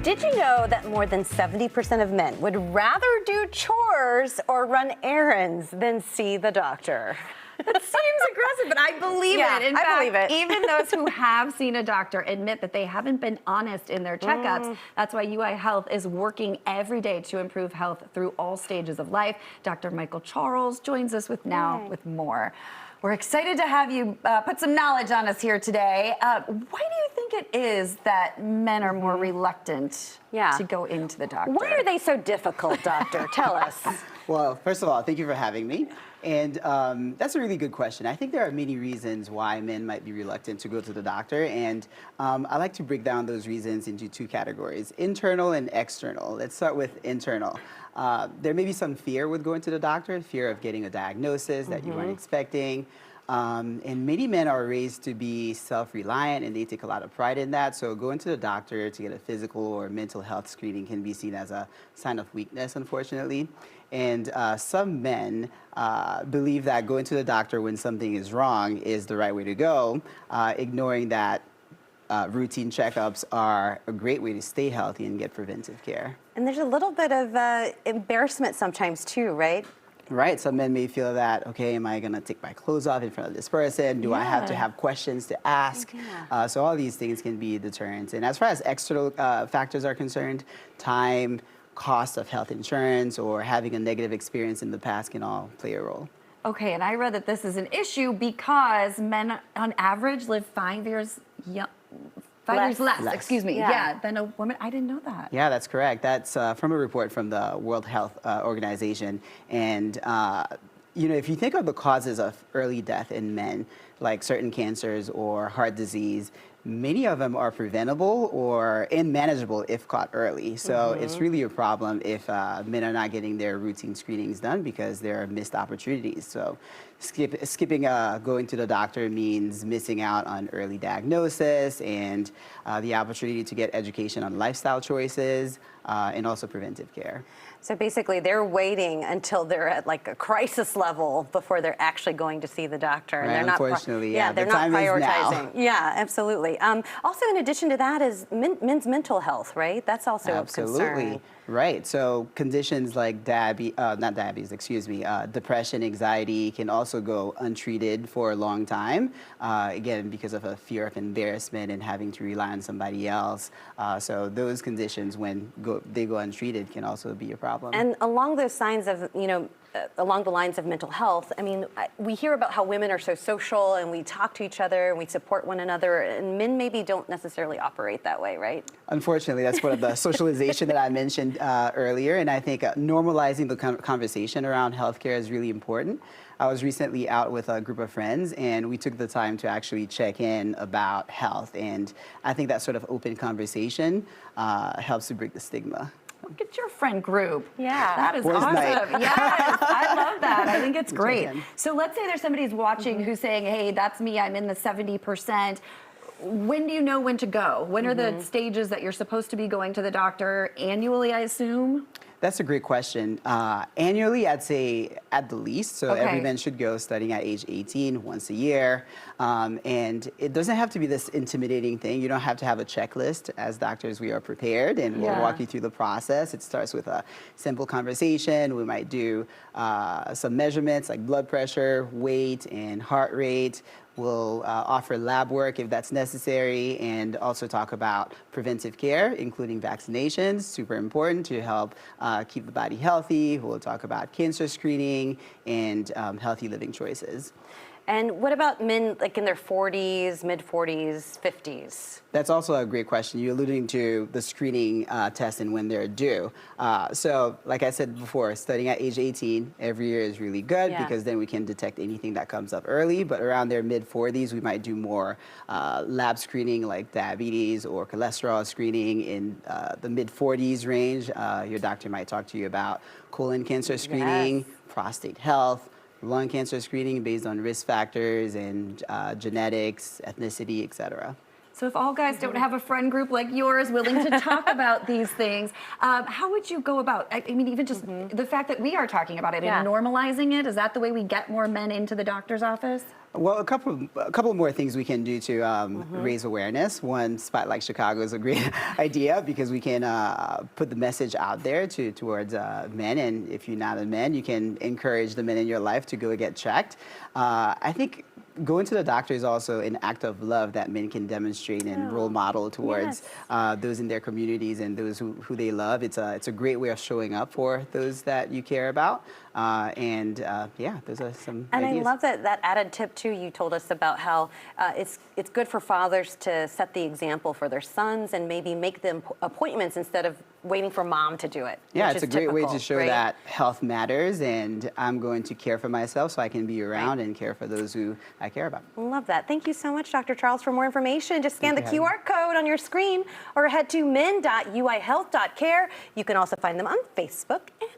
Did you know that more than 70% of men would rather do chores or run errands than see the doctor? That seems aggressive, but I believe it. In fact, believe it. Even those who have seen a doctor admit that they haven't been honest in their checkups. That's why UI Health is working every day to improve health through all stages of life. Dr. Michael Charles joins us with more. We're excited to have you put some knowledge on us here today. Why do you think it is that men are more reluctant to go into the doctor? Why are they so difficult, doctor? Tell us. Well, first of all, thank you for having me. And that's a really good question. I think there are many reasons why men might be reluctant to go to the doctor. And I like to break down those reasons into two categories, internal and external. Let's start with internal. There may be some fear with going to the doctor, fear of getting a diagnosis that you weren't expecting. And many men are raised to be self-reliant, and they take a lot of pride in that. So going to the doctor to get a physical or mental health screening can be seen as a sign of weakness, unfortunately. And some men believe that going to the doctor when something is wrong is the right way to go, ignoring that routine checkups are a great way to stay healthy and get preventive care. And there's a little bit of embarrassment sometimes too, right? Right. Some men may feel that, okay, am I going to take my clothes off in front of this person? Do I have to have questions to ask? So all these things can be deterrents. And as far as external factors are concerned, time, cost of health insurance, or having a negative experience in the past can all play a role. Okay, and I read that this is an issue because men on average live 5 years less, than a woman. I didn't know that. Yeah, that's correct. That's from a report from the World Health Organization. And you know, if you think of the causes of early death in men, like certain cancers or heart disease, many of them are preventable or manageable if caught early. So it's really a problem if men are not getting their routine screenings done because there are missed opportunities. So skipping going to the doctor means missing out on early diagnosis and the opportunity to get education on lifestyle choices and also preventive care. So basically, they're waiting until they're at like a crisis level before they're actually going to see the doctor. And right, they're not unfortunately, they're not prioritizing. Yeah, absolutely. Also, in addition to that, is men's mental health, right? That's also a concern. Right. So conditions like depression, anxiety can also go untreated for a long time, again, because of a fear of embarrassment and having to rely on somebody else. So those conditions, when they go untreated, can also be a problem. And along those signs of, along the lines of mental health, I mean, we hear about how women are so social and we talk to each other and we support one another, and men maybe don't necessarily operate that way, right? Unfortunately, that's part of the socialization that I mentioned earlier, and I think normalizing the conversation around healthcare is really important. I was recently out with a group of friends, and we took the time to actually check in about health, and I think that sort of open conversation helps to break the stigma. Look at your friend group. Yeah. That is awesome. Yes, I love that. I think it's great. So let's say there's somebody who's watching who's saying, hey, that's me, I'm in the 70%. When do you know when to go? When are the stages that you're supposed to be going to the doctor? Annually, I assume? That's a great question. Annually, I'd say at the least. So every man should go starting at age 18 once a year. And it doesn't have to be this intimidating thing. You don't have to have a checklist. As doctors, we are prepared and we'll walk you through the process. It starts with a simple conversation. We might do some measurements like blood pressure, weight, and heart rate. We'll offer lab work if that's necessary, and also talk about preventive care, including vaccinations, super important to help keep the body healthy. We'll talk about cancer screening and healthy living choices. And what about men like in their 40s, mid-40s, 50s? That's also a great question. You're alluding to the screening test and when they're due. So like I said before, starting at age 18 every year is really good because then we can detect anything that comes up early. But around their mid-40s, we might do more lab screening like diabetes or cholesterol screening. In the mid-40s range, your doctor might talk to you about colon cancer screening, prostate health, lung cancer screening based on risk factors and genetics, ethnicity, etc. So if all guys don't have a friend group like yours willing to talk about these things, how would you go about, I mean, even just the fact that we are talking about it and normalizing it, is that the way we get more men into the doctor's office? Well, a couple more things we can do to raise awareness. One, Spotlight Chicago is a great idea because we can put the message out there towards men, and if you're not a man, you can encourage the men in your life to go get checked. I think going to the doctor is also an act of love that men can demonstrate and role model towards those in their communities and those who they love. It's a great way of showing up for those that you care about. Yeah, those are some And ideas. I love that added tip too. You told us about how it's good for fathers to set the example for their sons and maybe make them appointments instead of waiting for mom to do it. Yeah, which it's is a great way to typical, show right? that health matters, and I'm going to care for myself so I can be around and care for those who I care about. Love that. Thank you so much, Dr. Charles. For more information, just scan the Thank you for QR code on your screen or head to men.uihealth.care. You can also find them on Facebook and